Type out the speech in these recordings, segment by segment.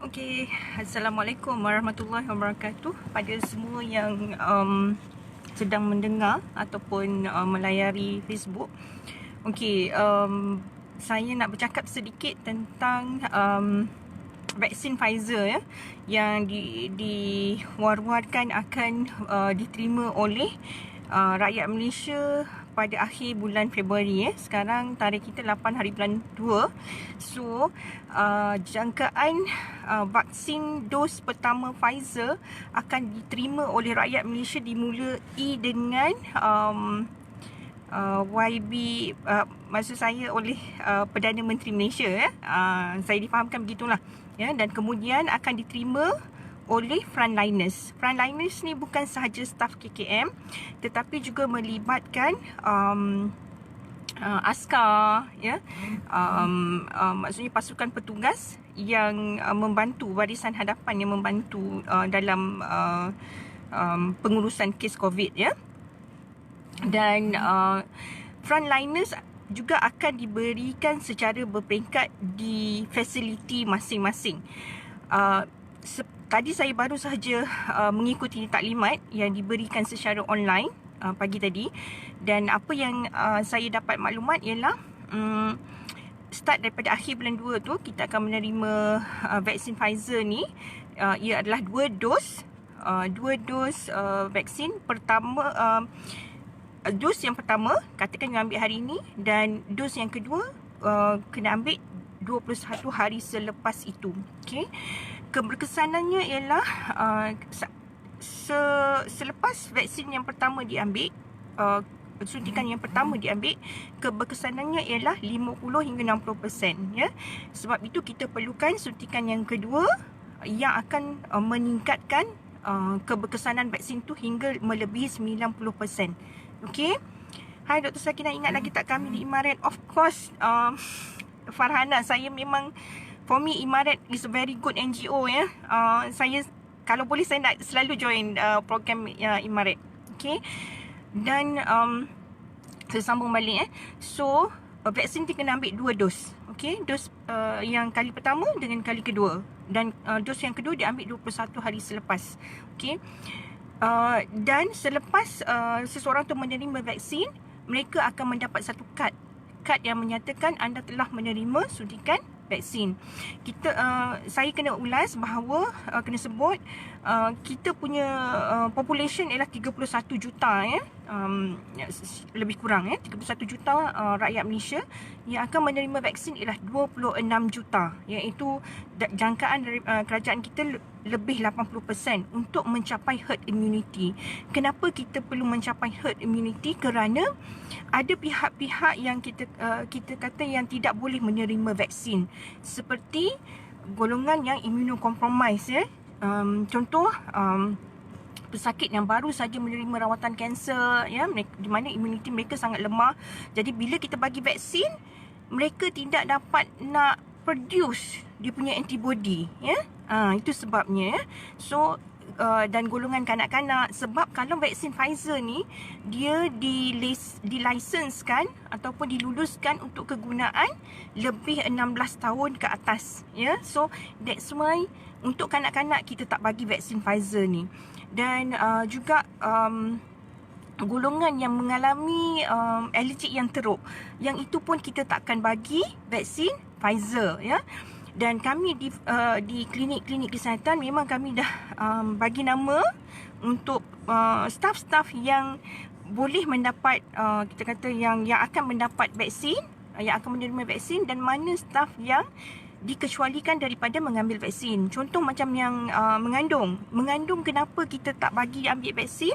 Okey, Assalamualaikum warahmatullahi wabarakatuh pada semua yang sedang mendengar ataupun melayari Facebook. Okey, saya nak bercakap sedikit tentang vaksin Pfizer ya, yang diwar-warkan akan diterima oleh rakyat Malaysia pada akhir bulan Februari ya. Sekarang tarikh kita 8 hari bulan 2. So jangkaan vaksin dos pertama Pfizer akan diterima oleh rakyat Malaysia dimulai dengan YB, maksud saya oleh Perdana Menteri Malaysia ya. Saya difahamkan begitulah ya, dan kemudian akan diterima oleh frontliners. Frontliners ni bukan sahaja staf KKM tetapi juga melibatkan askar ya, maksudnya pasukan petugas yang membantu barisan hadapan, yang membantu dalam pengurusan kes COVID ya. Dan frontliners juga akan diberikan secara berperingkat di fasiliti masing-masing. Tadi saya baru sahaja mengikuti taklimat yang diberikan secara online pagi tadi, dan apa yang saya dapat maklumat ialah start daripada akhir bulan 2 tu kita akan menerima vaksin Pfizer ni. Ia adalah 2 dos vaksin pertama. Dos yang pertama katakan yang ambil hari ini, dan dos yang kedua kena ambil 21 hari selepas itu. Okey. Keberkesanannya ialah selepas vaksin yang pertama diambil, suntikan yang pertama diambil, keberkesanannya ialah 50 hingga 60% ya. Sebab itu kita perlukan suntikan yang kedua yang akan meningkatkan keberkesanan vaksin tu hingga melebihi 90%. Okey. Hai Dr. Sakinah, ingat lagi tak kami di Imarat? Of course, Farhana, saya memang, for me Imarat is a very good NGO ya. Saya kalau boleh saya nak selalu join program Imarat. Okey. Dan saya sambung balik So vaksin kita kena ambil 2 dos. Okey, dos yang kali pertama dengan kali kedua, dan dos yang kedua diambil 21 hari selepas. Okey. Dan selepas seseorang tu menerima vaksin, mereka akan mendapat satu kad yang menyatakan anda telah menerima suntikan vaksin. Saya kena ulas bahawa kena sebut kita punya population ialah 31 juta ya, lebih kurang 31 juta rakyat Malaysia yang akan menerima vaksin ialah 26 juta, iaitu jangkaan dari kerajaan kita lebih 80% untuk mencapai herd immunity. Kenapa kita perlu mencapai herd immunity? Kerana ada pihak-pihak yang kita kata yang tidak boleh menerima vaksin, seperti golongan yang immunocompromised ya. Contoh pesakit yang baru saja menerima rawatan kanser ya, di mana imuniti mereka sangat lemah. Jadi bila kita bagi vaksin, mereka tidak dapat nak produce dia punya antibody ya. Itu sebabnya ya. So dan golongan kanak-kanak, sebab kalau vaksin Pfizer ni dia dilisenskan ataupun diluluskan untuk kegunaan lebih 16 tahun ke atas ya. So that's why untuk kanak-kanak kita tak bagi vaksin Pfizer ni. Dan juga golongan yang mengalami alergik yang teruk, yang itu pun kita takkan bagi vaksin Pfizer ya. Dan kami di klinik-klinik kesihatan memang kami dah bagi nama untuk staf-staf yang boleh mendapat, kita kata yang akan mendapat vaksin, yang akan menerima vaksin, dan mana staf yang dikecualikan daripada mengambil vaksin. Contoh macam yang mengandung, kenapa kita tak bagi ambil vaksin?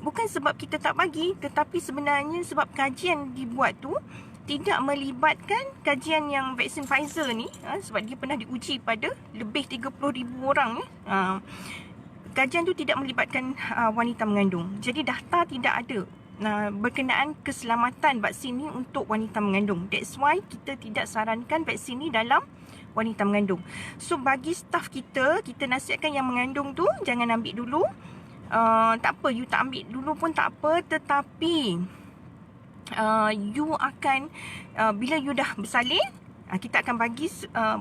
Bukan sebab kita tak bagi, tetapi sebenarnya sebab kajian dibuat tu tidak melibatkan kajian yang vaksin Pfizer ni, sebab dia pernah diuji pada lebih 30,000 orang. Kajian tu tidak melibatkan wanita mengandung. Jadi daftar tidak ada berkenaan keselamatan vaksin ni untuk wanita mengandung. That's why kita tidak sarankan vaksin ni dalam wanita mengandung. So bagi staf kita nasihatkan yang mengandung tu jangan ambil dulu. Tak apa, you tak ambil dulu pun tak apa, tetapi you akan bila you dah bersalin, Kita akan bagi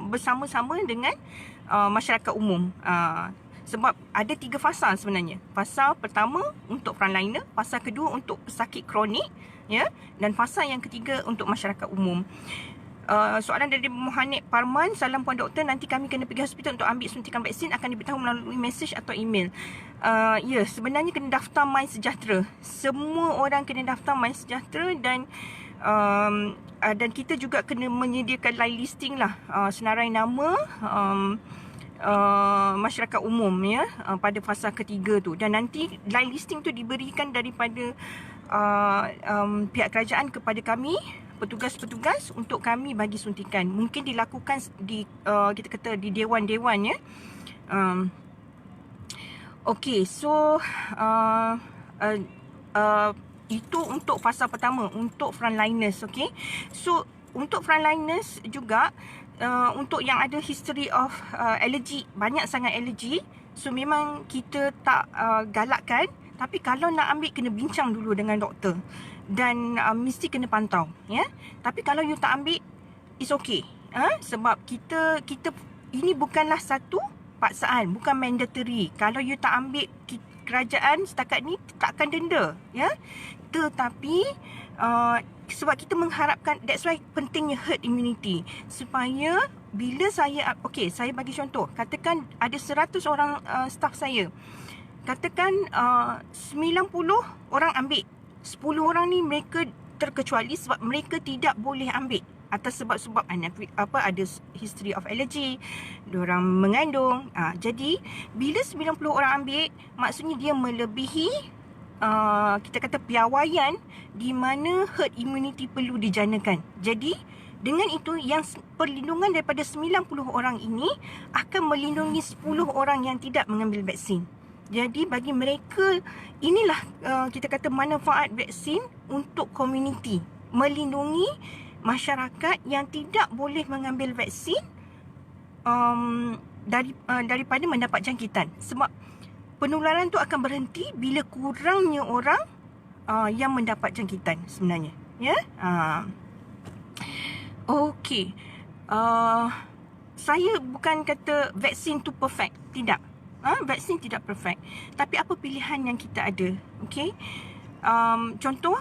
bersama-sama dengan masyarakat umum. Sebab ada 3 fasa sebenarnya. Fasa pertama untuk frontliner, fasa kedua untuk pesakit kronik, ya, dan fasa yang ketiga untuk masyarakat umum. Soalan dari Muhammad Parman, salam Puan Doktor, nanti kami kena pergi hospital untuk ambil suntikan vaksin, akan diberitahu melalui mesej atau email. Ya, sebenarnya kena daftar MySejahtera. Semua orang kena daftar MySejahtera dan kita juga kena menyediakan live listing lah, senarai nama masyarakat umum, ya, pada fasa ketiga tu. Dan nanti live listing tu diberikan daripada pihak kerajaan kepada kami, petugas-petugas, untuk kami bagi suntikan. Mungkin dilakukan di kita kata di dewan-dewan, ya. Okey, so itu untuk fasa pertama, untuk frontliners. Okey, so untuk frontliners juga, untuk yang ada history of allergy, banyak sangat allergy, so memang kita tak galakkan. Tapi kalau nak ambil, kena bincang dulu dengan doktor dan mesti kena pantau, ya. Tapi kalau you tak ambil, it's okay. Sebab kita ini bukanlah satu paksaan, bukan mandatory. Kalau you tak ambil, kerajaan setakat ni takkan denda, ya. Tetapi sebab kita mengharapkan, that's why pentingnya herd immunity, supaya bila saya bagi contoh, katakan ada 100 orang staff saya, katakan 90 orang ambil, 10 orang ni mereka terkecuali sebab mereka tidak boleh ambil atas sebab-sebab ada history of allergy, diorang mengandung. Jadi bila 90 orang ambil, maksudnya dia melebihi kita kata piawaian di mana herd immunity perlu dijanakan. Jadi dengan itu, yang perlindungan daripada 90 orang ini akan melindungi 10 orang yang tidak mengambil vaksin. Jadi bagi mereka, inilah kita kata manfaat vaksin untuk komuniti, melindungi masyarakat yang tidak boleh mengambil vaksin daripada mendapat jangkitan. Sebab penularan tu akan berhenti bila kurangnya orang yang mendapat jangkitan sebenarnya, ya. Okey, saya bukan kata vaksin tu perfect, tidak. Vaksin tidak perfect, tapi apa pilihan yang kita ada? Okey, contoh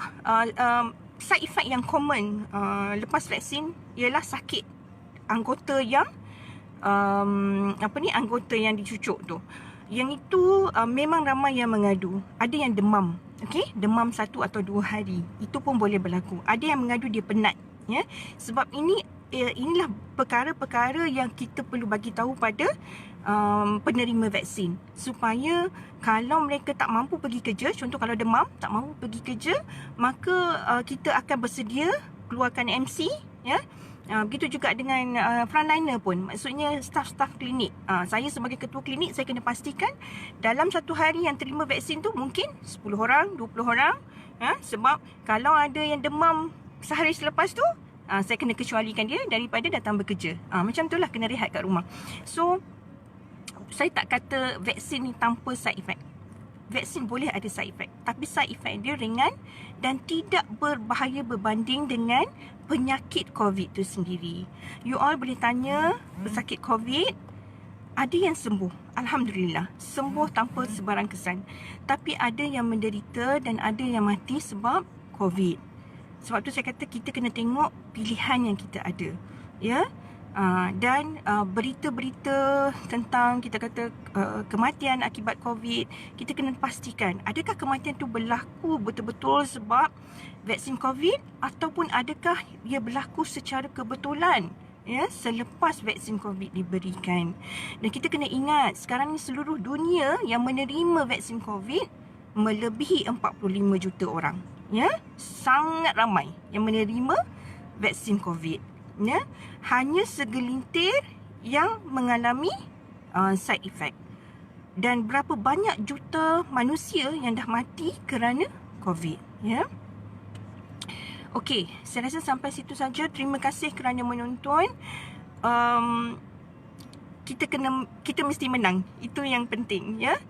side effect yang common lepas vaksin ialah sakit anggota yang anggota yang dicucuk tu. Yang itu memang ramai yang mengadu. Ada yang demam, okey, demam 1 atau 2 hari, itu pun boleh berlaku. Ada yang mengadu dia penat, ya. Sebab inilah perkara-perkara yang kita perlu bagi tahu pada penerima vaksin, supaya kalau mereka tak mampu pergi kerja, contoh kalau demam tak mampu pergi kerja, maka kita akan bersedia keluarkan MC, ya. Begitu juga dengan frontliner pun, maksudnya staf-staf klinik. Saya sebagai ketua klinik, saya kena pastikan dalam satu hari yang terima vaksin tu mungkin 10 orang, 20 orang, sebab kalau ada yang demam sehari selepas tu, saya kena kecualikan dia daripada datang bekerja. Macam itulah, kena rehat kat rumah. So saya tak kata vaksin ni tanpa side effect. Vaksin boleh ada side effect, tapi side effect dia ringan dan tidak berbahaya berbanding dengan penyakit COVID tu sendiri. You all boleh tanya, pesakit COVID, ada yang sembuh, alhamdulillah, sembuh tanpa sebarang kesan. Tapi ada yang menderita dan ada yang mati sebab COVID. Sebab tu saya kata kita kena tengok pilihan yang kita ada, ya. Dan berita-berita tentang kita kata kematian akibat COVID, kita kena pastikan adakah kematian tu berlaku betul-betul sebab vaksin COVID, ataupun adakah ia berlaku secara kebetulan, ya, selepas vaksin COVID diberikan. Dan kita kena ingat, sekarang ni seluruh dunia yang menerima vaksin COVID melebihi 45 juta orang, ya. Sangat ramai yang menerima vaksin COVID, ya. Hanya segelintir yang mengalami side effect. Dan berapa banyak juta manusia yang dah mati kerana COVID, ya. Okey, saya rasa sampai situ saja. Terima kasih kerana menonton. Kita mesti menang. Itu yang penting, ya.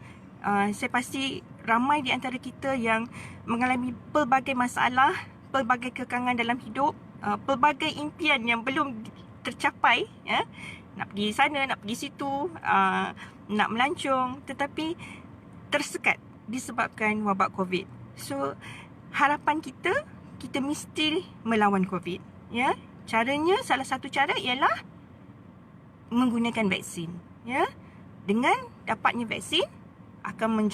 Saya pasti ramai di antara kita yang mengalami pelbagai masalah, pelbagai kekangan dalam hidup, pelbagai impian yang belum tercapai, ya. Nak pergi sana, nak pergi situ, nak melancong, tetapi tersekat disebabkan wabak COVID. So harapan kita mesti melawan COVID, ya. Caranya, salah satu cara ialah menggunakan vaksin, ya. Dengan dapatnya vaksin akan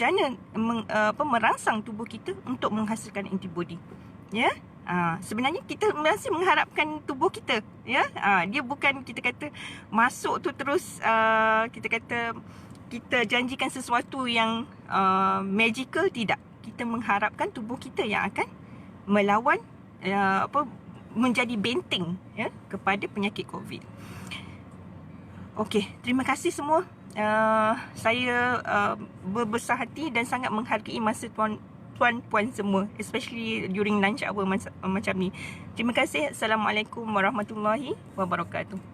merangsang tubuh kita untuk menghasilkan antibodi, ya. Sebenarnya kita masih mengharapkan tubuh kita, ya. Dia bukan kita kata masuk tu terus kita kata kita janjikan sesuatu yang magical, tidak. Kita mengharapkan tubuh kita yang akan melawan menjadi benteng, ya, kepada penyakit COVID. Okey, terima kasih semua. Saya berbesar hati dan sangat menghargai masa tuan-puan semua, especially during lunch hour macam ni. Terima kasih. Assalamualaikum warahmatullahi wabarakatuh.